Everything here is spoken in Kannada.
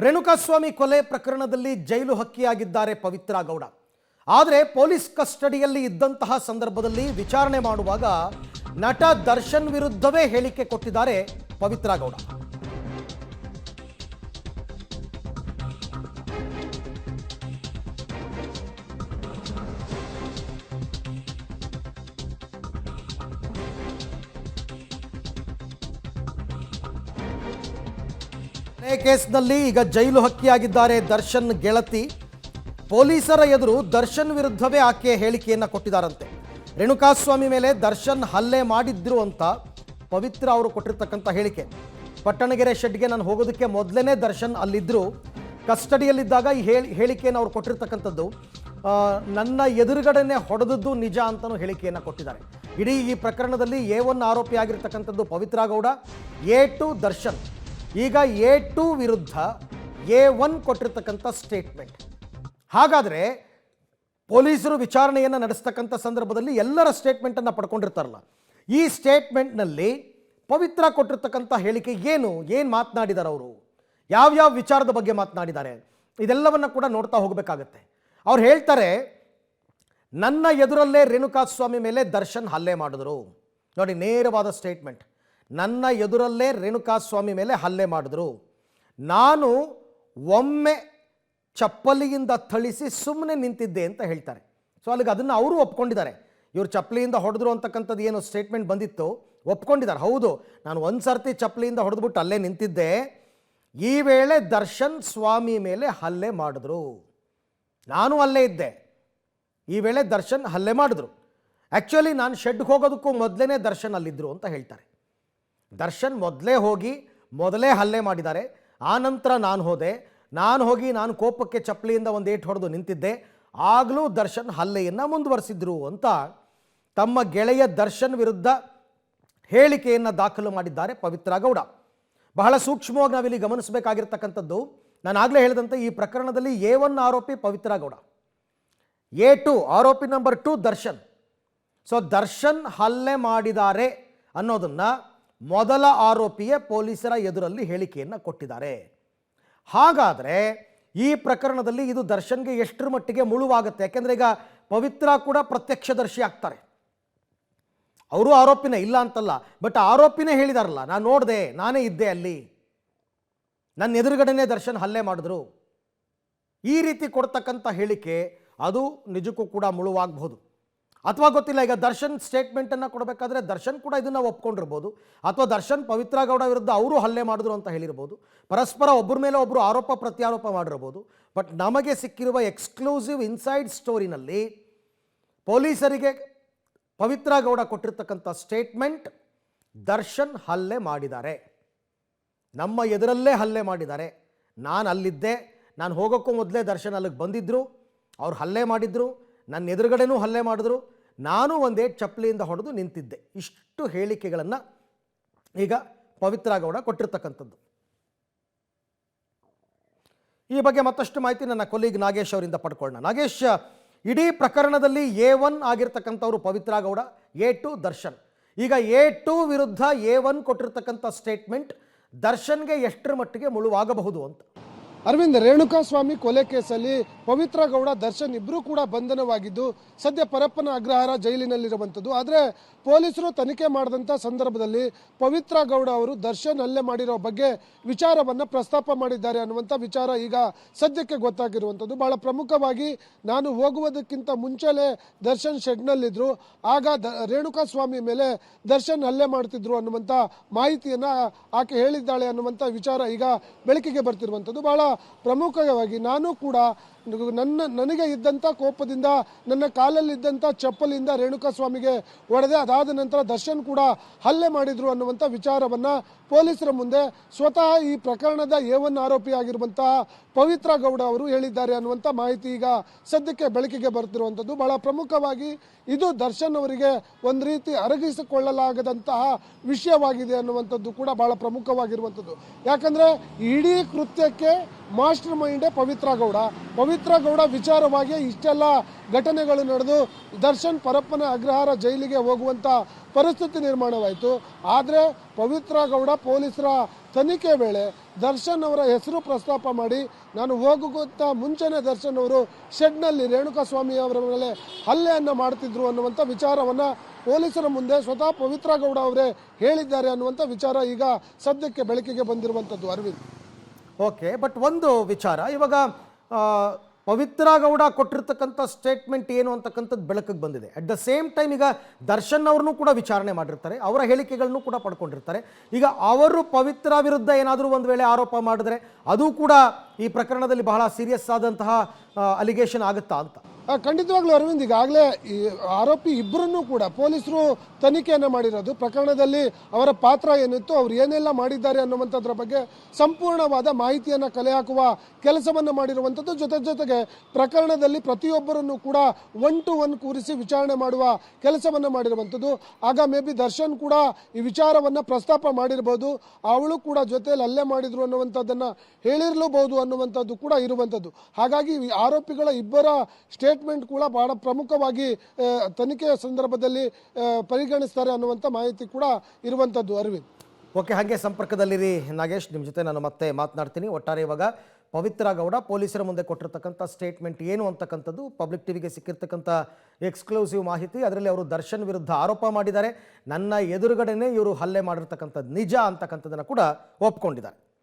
ರೇಣುಕಾಸ್ವಾಮಿ ಕೊಲೆ ಪ್ರಕರಣದಲ್ಲಿ ಜೈಲು ಹಕ್ಕಿಯಾಗಿದ್ದಾರೆ ಪವಿತ್ರ ಗೌಡ. ಆದರೆ ಪೊಲೀಸ್ ಕಸ್ಟಡಿಯಲ್ಲಿ ಇದ್ದಂತಹ ಸಂದರ್ಭದಲ್ಲಿ ವಿಚಾರಣೆ ಮಾಡುವಾಗ ನಟ ದರ್ಶನ್ ವಿರುದ್ಧವೇ ಹೇಳಿಕೆ ಕೊಟ್ಟಿದ್ದಾರೆ ಪವಿತ್ರ ಗೌಡ. ಕೇಸ್ನಲ್ಲಿ ಈಗ ಜೈಲು ಹಕ್ಕಿಯಾಗಿದ್ದಾರೆ ದರ್ಶನ್ ಗೆಳತಿ. ಪೊಲೀಸರ ಎದುರು ದರ್ಶನ್ ವಿರುದ್ಧವೇ ಆಕೆ ಹೇಳಿಕೆಯನ್ನು ಕೊಟ್ಟಿದ್ದಾರಂತೆ. ರೇಣುಕಾಸ್ವಾಮಿ ಮೇಲೆ ದರ್ಶನ್ ಹಲ್ಲೆ ಮಾಡಿದ್ರು ಅಂತ ಪವಿತ್ರ ಅವರು ಕೊಟ್ಟಿರ್ತಕ್ಕಂಥ ಹೇಳಿಕೆ. ಪಟ್ಟಣಗೆರೆ ಶೆಡ್ಗೆ ನಾನು ಹೋಗೋದಕ್ಕೆ ಮೊದಲೇ ದರ್ಶನ್ ಅಲ್ಲಿದ್ದರು, ಕಸ್ಟಡಿಯಲ್ಲಿದ್ದಾಗ ಈ ಹೇಳಿಕೆಯನ್ನು ಅವ್ರು ಕೊಟ್ಟಿರ್ತಕ್ಕಂಥದ್ದು. ನನ್ನ ಎದುರುಗಡೆನೆ ಹೊಡೆದದ್ದು ನಿಜ ಅಂತಲೂ ಹೇಳಿಕೆಯನ್ನು ಕೊಟ್ಟಿದ್ದಾರೆ. ಇಡೀ ಈ ಪ್ರಕರಣದಲ್ಲಿ A1 ಆರೋಪಿ ಆಗಿರ್ತಕ್ಕಂಥದ್ದು ಪವಿತ್ರ ಗೌಡ, A2 ದರ್ಶನ್. ಈಗ A2 ವಿರುದ್ಧ A1 ಕೊಟ್ಟಿರ್ತಕ್ಕಂಥ ಸ್ಟೇಟ್ಮೆಂಟ್. ಹಾಗಾದರೆ ಪೊಲೀಸರು ವಿಚಾರಣೆಯನ್ನು ನಡೆಸ್ತಕ್ಕಂಥ ಸಂದರ್ಭದಲ್ಲಿ ಎಲ್ಲರ ಸ್ಟೇಟ್ಮೆಂಟನ್ನು ಪಡ್ಕೊಂಡಿರ್ತಾರಲ್ಲ, ಈ ಸ್ಟೇಟ್ಮೆಂಟ್ನಲ್ಲಿ ಪವಿತ್ರ ಕೊಟ್ಟಿರ್ತಕ್ಕಂಥ ಹೇಳಿಕೆ ಏನು ಮಾತನಾಡಿದ್ದಾರೆ, ಅವರು ಯಾವ್ಯಾವ ವಿಚಾರದ ಬಗ್ಗೆ ಮಾತನಾಡಿದ್ದಾರೆ, ಇದೆಲ್ಲವನ್ನು ಕೂಡ ನೋಡ್ತಾ ಹೋಗಬೇಕಾಗತ್ತೆ. ಅವ್ರು ಹೇಳ್ತಾರೆ, ನನ್ನ ಎದುರಲ್ಲೇ ರೇಣುಕಾಸ್ವಾಮಿ ಮೇಲೆ ದರ್ಶನ್ ಹಲ್ಲೆ ಮಾಡಿದ್ರು. ನೋಡಿ, ನೇರವಾದ ಸ್ಟೇಟ್ಮೆಂಟ್. ನನ್ನ ಎದುರಲ್ಲೇ ರೇಣುಕಾಸ್ವಾಮಿ ಮೇಲೆ ಹಲ್ಲೆ ಮಾಡಿದ್ರು. ನಾನು ಒಮ್ಮೆ ಚಪ್ಪಲಿಯಿಂದ ಥಳಿಸಿ ಸುಮ್ಮನೆ ನಿಂತಿದ್ದೆ ಅಂತ ಹೇಳ್ತಾರೆ. ಸೊ ಅಲ್ಲಿಗೆ ಅದನ್ನು ಅವರು ಒಪ್ಕೊಂಡಿದ್ದಾರೆ. ಇವರು ಚಪ್ಪಲಿಯಿಂದ ಹೊಡೆದ್ರು ಅಂತಕ್ಕಂಥದ್ದು ಏನು ಸ್ಟೇಟ್ಮೆಂಟ್ ಬಂದಿತ್ತು ಒಪ್ಕೊಂಡಿದ್ದಾರೆ. ಹೌದು, ನಾನು ಒಂದು ಸರ್ತಿ ಚಪ್ಪಲಿಯಿಂದ ಹೊಡೆದ್ಬಿಟ್ಟು ಅಲ್ಲೇ ನಿಂತಿದ್ದೆ, ಈ ವೇಳೆ ದರ್ಶನ್ ಸ್ವಾಮಿ ಮೇಲೆ ಹಲ್ಲೆ ಮಾಡಿದ್ರು, ನಾನು ಅಲ್ಲೇ ಇದ್ದೆ, ಈ ವೇಳೆ ದರ್ಶನ್ ಹಲ್ಲೆ ಮಾಡಿದ್ರು. ಆ್ಯಕ್ಚುಲಿ ನಾನು ಶೆಡ್ಗೆ ಹೋಗೋದಕ್ಕೂ ಮೊದಲೇ ದರ್ಶನ್ ಅಲ್ಲಿದ್ದರು ಅಂತ ಹೇಳ್ತಾರೆ. ದರ್ಶನ್ ಮೊದಲೇ ಹಲ್ಲೆ ಮಾಡಿದ್ದಾರೆ. ಆನಂತರ ನಾನು ಹೋಗಿ ನಾನು ಕೋಪಕ್ಕೆ ಚಪ್ಪಲಿಯಿಂದ ಒಂದು ಏಟು ಹೊಡೆದು ನಿಂತಿದ್ದೆ, ಆಗಲೂ ದರ್ಶನ್ ಹಲ್ಲೆಯನ್ನು ಮುಂದುವರಿಸಿದ್ರು ಅಂತ ತಮ್ಮ ಗೆಳೆಯ ದರ್ಶನ್ ವಿರುದ್ಧ ಹೇಳಿಕೆಯನ್ನು ದಾಖಲು ಮಾಡಿದ್ದಾರೆ ಪವಿತ್ರ ಗೌಡ. ಬಹಳ ಸೂಕ್ಷ್ಮವಾಗಿ ನಾವಿಲ್ಲಿ ಗಮನಿಸಬೇಕಾಗಿರ್ತಕ್ಕಂಥದ್ದು, ನಾನು ಆಗಲೇ ಹೇಳಿದಂತೆ ಈ ಪ್ರಕರಣದಲ್ಲಿ A1 ಆರೋಪಿ ಪವಿತ್ರ ಗೌಡ, A2 ಆರೋಪಿ ನಂಬರ್ 2 ದರ್ಶನ್. ಸೊ ದರ್ಶನ್ ಹಲ್ಲೆ ಮಾಡಿದ್ದಾರೆ ಅನ್ನೋದನ್ನು ಮೊದಲ ಆರೋಪಿಯೇ ಪೊಲೀಸರ ಎದುರಲ್ಲಿ ಹೇಳಿಕೆಯನ್ನು ಕೊಟ್ಟಿದ್ದಾರೆ. ಹಾಗಾದರೆ ಈ ಪ್ರಕರಣದಲ್ಲಿ ಇದು ದರ್ಶನ್ಗೆ ಎಷ್ಟರ ಮಟ್ಟಿಗೆ ಮುಳುವಾಗುತ್ತೆ? ಯಾಕೆಂದರೆ ಈಗ ಪವಿತ್ರ ಕೂಡ ಪ್ರತ್ಯಕ್ಷದರ್ಶಿ ಆಗ್ತಾರೆ. ಅವರು ಆರೋಪಿನೇ, ಇಲ್ಲ ಅಂತಲ್ಲ, ಬಟ್ ಆರೋಪಿನೇ ಹೇಳಿದಾರಲ್ಲ, ನಾನು ನೋಡಿದೆ, ನಾನೇ ಇದ್ದೆ ಅಲ್ಲಿ, ನನ್ನ ಎದುರುಗಡೆನೇ ದರ್ಶನ್ ಹಲ್ಲೆ ಮಾಡಿದ್ರು. ಈ ರೀತಿ ಕೊಡ್ತಕ್ಕಂಥ ಹೇಳಿಕೆ ಅದು ನಿಜಕ್ಕೂ ಕೂಡ ಮುಳುವಾಗಬಹುದು. ಅಥವಾ ಗೊತ್ತಿಲ್ಲ, ಈಗ ದರ್ಶನ್ ಸ್ಟೇಟ್ಮೆಂಟನ್ನು ಕೊಡಬೇಕಾದ್ರೆ ದರ್ಶನ್ ಕೂಡ ಇದನ್ನು ಒಪ್ಕೊಂಡಿರ್ಬೋದು, ಅಥವಾ ದರ್ಶನ್ ಪವಿತ್ರ ಗೌಡ ವಿರುದ್ಧ ಅವರು ಹಲ್ಲೆ ಮಾಡಿದ್ರು ಅಂತ ಹೇಳಿರ್ಬೋದು, ಪರಸ್ಪರ ಒಬ್ಬರ ಮೇಲೆ ಒಬ್ಬರು ಆರೋಪ ಪ್ರತ್ಯಾರೋಪ ಮಾಡಿರ್ಬೋದು. ಬಟ್ ನಮಗೆ ಸಿಕ್ಕಿರುವ ಎಕ್ಸ್ಕ್ಲೂಸಿವ್ ಇನ್ಸೈಡ್ ಸ್ಟೋರಿನಲ್ಲಿ ಪೊಲೀಸರಿಗೆ ಪವಿತ್ರ ಗೌಡ ಕೊಟ್ಟಿರ್ತಕ್ಕಂಥ ಸ್ಟೇಟ್ಮೆಂಟ್, ದರ್ಶನ್ ಹಲ್ಲೆ ಮಾಡಿದ್ದಾರೆ, ನಮ್ಮ ಎದುರಲ್ಲೇ ಹಲ್ಲೆ ಮಾಡಿದ್ದಾರೆ, ನಾನು ಅಲ್ಲಿದ್ದೆ, ನಾನು ಹೋಗೋಕ್ಕೂ ಮೊದಲೇ ದರ್ಶನ್ ಅಲ್ಲಿಗೆ ಬಂದಿದ್ದರು, ಅವ್ರು ಹಲ್ಲೆ ಮಾಡಿದ್ರು, ನನ್ನ ಎದುರುಗಡೆನೂ ಹಲ್ಲೆ ಮಾಡಿದ್ರು, ನಾನು ಒಂದೇ ಚಪ್ಪಲಿಯಿಂದ ಹೊಡೆದು ನಿಂತಿದ್ದೆ. ಇಷ್ಟು ಹೇಳಿಕೆಗಳನ್ನು ಈಗ ಪವಿತ್ರ ಗೌಡ ಕೊಟ್ಟಿರ್ತಕ್ಕಂಥದ್ದು. ಈ ಬಗ್ಗೆ ಮತ್ತಷ್ಟು ಮಾಹಿತಿ ನನ್ನ ಕೊಲೀಗ್ ನಾಗೇಶ್ ಅವರಿಂದ ಪಡ್ಕೊಳ್ಳೋಣ. ನಾಗೇಶ್, ಇಡೀ ಪ್ರಕರಣದಲ್ಲಿ A1 ಆಗಿರ್ತಕ್ಕಂಥವ್ರು ಪವಿತ್ರ ಗೌಡ, A2 ದರ್ಶನ್. ಈಗ A2 ವಿರುದ್ಧ A1 ಕೊಟ್ಟಿರ್ತಕ್ಕಂಥ ಸ್ಟೇಟ್ಮೆಂಟ್ ದರ್ಶನ್ಗೆ ಎಷ್ಟರ ಮಟ್ಟಿಗೆ ಮುಳುವಾಗಬಹುದು ಅಂತ? ಅರವಿಂದ್, ರೇಣುಕಾಸ್ವಾಮಿ ಕೊಲೆ ಕೇಸಲ್ಲಿ ಪವಿತ್ರ ಗೌಡ, ದರ್ಶನ್ ಇಬ್ಬರೂ ಕೂಡ ಬಂಧನವಾಗಿದ್ದು ಸದ್ಯ ಪರಪ್ಪನ ಅಗ್ರಹಾರ ಜೈಲಿನಲ್ಲಿರುವಂಥದ್ದು. ಆದರೆ ಪೊಲೀಸರು ತನಿಖೆ ಮಾಡಿದಂಥ ಸಂದರ್ಭದಲ್ಲಿ ಪವಿತ್ರ ಗೌಡ ಅವರು ದರ್ಶನ್ ಹಲ್ಲೆ ಮಾಡಿರೋ ಬಗ್ಗೆ ವಿಚಾರವನ್ನು ಪ್ರಸ್ತಾಪ ಮಾಡಿದ್ದಾರೆ ಅನ್ನುವಂಥ ವಿಚಾರ ಈಗ ಸದ್ಯಕ್ಕೆ ಗೊತ್ತಾಗಿರುವಂಥದ್ದು. ಭಾಳ ಪ್ರಮುಖವಾಗಿ, ನಾನು ಹೋಗುವುದಕ್ಕಿಂತ ಮುಂಚೆಲೇ ದರ್ಶನ್ ಶೆಡ್ನಲ್ಲಿದ್ದರು, ಆಗ ರೇಣುಕಾಸ್ವಾಮಿ ಮೇಲೆ ದರ್ಶನ್ ಹಲ್ಲೆ ಮಾಡ್ತಿದ್ರು ಅನ್ನುವಂಥ ಮಾಹಿತಿಯನ್ನು ಆಕೆ ಹೇಳಿದ್ದಾಳೆ ಅನ್ನುವಂಥ ವಿಚಾರ ಈಗ ಬೆಳಕಿಗೆ ಬರ್ತಿರುವಂಥದ್ದು. ಭಾಳ ಪ್ರಮುಖವಾಗಿ, ನಾನು ಕೂಡ ನನಗೆ ಇದ್ದಂಥ ಕೋಪದಿಂದ ನನ್ನ ಕಾಲಲ್ಲಿದ್ದಂಥ ಚಪ್ಪಲಿಂದ ರೇಣುಕಾಸ್ವಾಮಿಗೆ ಹೊಡೆದೆ, ಅದಾದ ನಂತರ ದರ್ಶನ್ ಕೂಡ ಹಲ್ಲೆ ಮಾಡಿದ್ರು ಅನ್ನುವಂಥ ವಿಚಾರವನ್ನು ಪೊಲೀಸರ ಮುಂದೆ ಸ್ವತಃ ಈ ಪ್ರಕರಣದ A1 ಆರೋಪಿ ಆಗಿರುವಂತಹ ಪವಿತ್ರ ಗೌಡ ಅವರು ಹೇಳಿದ್ದಾರೆ ಅನ್ನುವಂಥ ಮಾಹಿತಿ ಈಗ ಸದ್ಯಕ್ಕೆ ಬೆಳಕಿಗೆ ಬರ್ತಿರುವಂಥದ್ದು. ಬಹಳ ಪ್ರಮುಖವಾಗಿ ಇದು ದರ್ಶನ್ ಅವರಿಗೆ ಒಂದು ರೀತಿ ಅರಗಿಸಿಕೊಳ್ಳಲಾಗದಂತಹ ವಿಷಯವಾಗಿದೆ ಅನ್ನುವಂಥದ್ದು ಕೂಡ ಬಹಳ ಪ್ರಮುಖವಾಗಿರುವಂಥದ್ದು. ಯಾಕಂದರೆ ಇಡೀ ಕೃತ್ಯಕ್ಕೆ ಮಾಸ್ಟರ್ ಮೈಂಡೇ ಪವಿತ್ರ ಗೌಡ ವಿಚಾರವಾಗಿ ಇಷ್ಟೆಲ್ಲ ಘಟನೆಗಳು ನಡೆದು ದರ್ಶನ್ ಪರಪ್ಪನ ಅಗ್ರಹಾರ ಜೈಲಿಗೆ ಹೋಗುವಂಥ ಪರಿಸ್ಥಿತಿ ನಿರ್ಮಾಣವಾಯಿತು. ಆದರೆ ಪವಿತ್ರ ಗೌಡ ಪೊಲೀಸರ ತನಿಖೆ ವೇಳೆ ದರ್ಶನ್ ಅವರ ಹೆಸರು ಪ್ರಸ್ತಾಪ ಮಾಡಿ ನಾನು ಹೋಗುತ್ತಾ ಮುಂಚೆನೇ ದರ್ಶನ್ ಅವರು ಶೆಡ್ನಲ್ಲಿ ರೇಣುಕಾಸ್ವಾಮಿ ಅವರ ಮೇಲೆ ಹಲ್ಲೆಯನ್ನು ಮಾಡ್ತಿದ್ರು ಅನ್ನುವಂಥ ವಿಚಾರವನ್ನು ಪೊಲೀಸರ ಮುಂದೆ ಸ್ವತಃ ಪವಿತ್ರ ಗೌಡ ಅವರೇ ಹೇಳಿದ್ದಾರೆ ಅನ್ನುವಂಥ ವಿಚಾರ ಈಗ ಸದ್ಯಕ್ಕೆ ಬೆಳಕಿಗೆ ಬಂದಿರುವಂಥದ್ದು. ಅರವಿಂದ್, ಓಕೆ, ಬಟ್ ಒಂದು ವಿಚಾರ ಇವಾಗ ಪವಿತ್ರ ಗೌಡ ಕೊಟ್ಟಿರ್ತಕ್ಕಂಥ ಸ್ಟೇಟ್ಮೆಂಟ್ ಏನು ಅಂತಕ್ಕಂಥದ್ದು ಬೆಳಕಿಗೆ ಬಂದಿದೆ. ಅಟ್ ದ ಸೇಮ್ ಟೈಮ್ ಈಗ ದರ್ಶನ್ ಅವ್ರನ್ನೂ ಕೂಡ ವಿಚಾರಣೆ ಮಾಡಿರ್ತಾರೆ, ಅವರ ಹೇಳಿಕೆಗಳನ್ನು ಕೂಡ ಪಡ್ಕೊಂಡಿರ್ತಾರೆ. ಈಗ ಅವರು ಪವಿತ್ರ ವಿರುದ್ಧ ಏನಾದರೂ ಒಂದು ವೇಳೆ ಆರೋಪ ಮಾಡಿದ್ರೆ ಅದು ಕೂಡ ಈ ಪ್ರಕರಣದಲ್ಲಿ ಬಹಳ ಸೀರಿಯಸ್ ಆದಂತಹ ಅಲಿಗೇಷನ್ ಆಗುತ್ತಾ ಅಂತ. ಖಂಡಿತವಾಗ್ಲೂ ಅರವಿಂದ್, ಈಗಾಗಲೇ ಈ ಆರೋಪಿ ಇಬ್ಬರನ್ನೂ ಕೂಡ ಪೊಲೀಸರು ತನಿಖೆಯನ್ನು ಮಾಡಿರೋದು. ಪ್ರಕರಣದಲ್ಲಿ ಅವರ ಪಾತ್ರ ಏನಿತ್ತು, ಅವ್ರು ಏನೆಲ್ಲ ಮಾಡಿದ್ದಾರೆ ಅನ್ನುವಂಥದ್ರ ಬಗ್ಗೆ ಸಂಪೂರ್ಣವಾದ ಮಾಹಿತಿಯನ್ನು ಕಲೆ ಹಾಕುವ ಕೆಲಸವನ್ನು ಮಾಡಿರುವಂಥದ್ದು. ಜೊತೆಗೆ ಪ್ರಕರಣದಲ್ಲಿ ಪ್ರತಿಯೊಬ್ಬರನ್ನು ಕೂಡ 1 to 1 ಕೂರಿಸಿ ವಿಚಾರಣೆ ಮಾಡುವ ಕೆಲಸವನ್ನು ಮಾಡಿರುವಂಥದ್ದು. ಆಗ ಮೇ ಬಿ ದರ್ಶನ್ ಕೂಡ ಈ ವಿಚಾರವನ್ನು ಪ್ರಸ್ತಾಪ ಮಾಡಿರ್ಬೋದು, ಅವಳು ಕೂಡ ಜೊತೆಯಲ್ಲಿ ಹಲ್ಲೆ ಮಾಡಿದ್ರು ಅನ್ನುವಂಥದ್ದನ್ನು ಹೇಳಿರಲೂಬಹುದು ಅನ್ನುವಂಥದ್ದು ಕೂಡ ಇರುವಂಥದ್ದು. ಹಾಗಾಗಿ ಈ ಆರೋಪಿಗಳ ಇಬ್ಬರ ಸ್ಟೇಟ್ಮೆಂಟ್ ಕೂಡ ಬಹಳ ಪ್ರಮುಖವಾಗಿ ತನಿಖೆಯ ಸಂದರ್ಭದಲ್ಲಿ ಪರಿಗಣಿಸ್ತಾರೆ ಅನ್ನುವಂಥ ಮಾಹಿತಿ ಕೂಡ ಇರುವಂಥದ್ದು. ಅರವಿಂದ್, ಓಕೆ, ಹಾಗೆ ಸಂಪರ್ಕದಲ್ಲಿರಿ ನಾಗೇಶ್, ನಿಮ್ಮ ಜೊತೆ ನಾನು ಮತ್ತೆ ಮಾತನಾಡ್ತೀನಿ. ಒಟ್ಟಾರೆ ಇವಾಗ ಪವಿತ್ರ ಗೌಡ ಪೊಲೀಸರ ಮುಂದೆ ಕೊಟ್ಟಿರ್ತಕ್ಕಂಥ ಸ್ಟೇಟ್ಮೆಂಟ್ ಏನು ಅಂತಕ್ಕಂಥದ್ದು ಪಬ್ಲಿಕ್ ಟಿವಿಗೆ ಸಿಕ್ಕಿರ್ತಕ್ಕಂಥ ಎಕ್ಸ್ಕ್ಲೂಸಿವ್ ಮಾಹಿತಿ. ಅದರಲ್ಲಿ ಅವರು ದರ್ಶನ್ ವಿರುದ್ಧ ಆರೋಪ ಮಾಡಿದ್ದಾರೆ, ನನ್ನ ಎದುರುಗಡೆನೇ ಇವರು ಹಲ್ಲೆ ಮಾಡಿರ್ತಕ್ಕಂಥದ್ದು ನಿಜ ಅಂತಕ್ಕಂಥದ್ದನ್ನು ಕೂಡ ಒಪ್ಕೊಂಡಿದ್ದಾರೆ.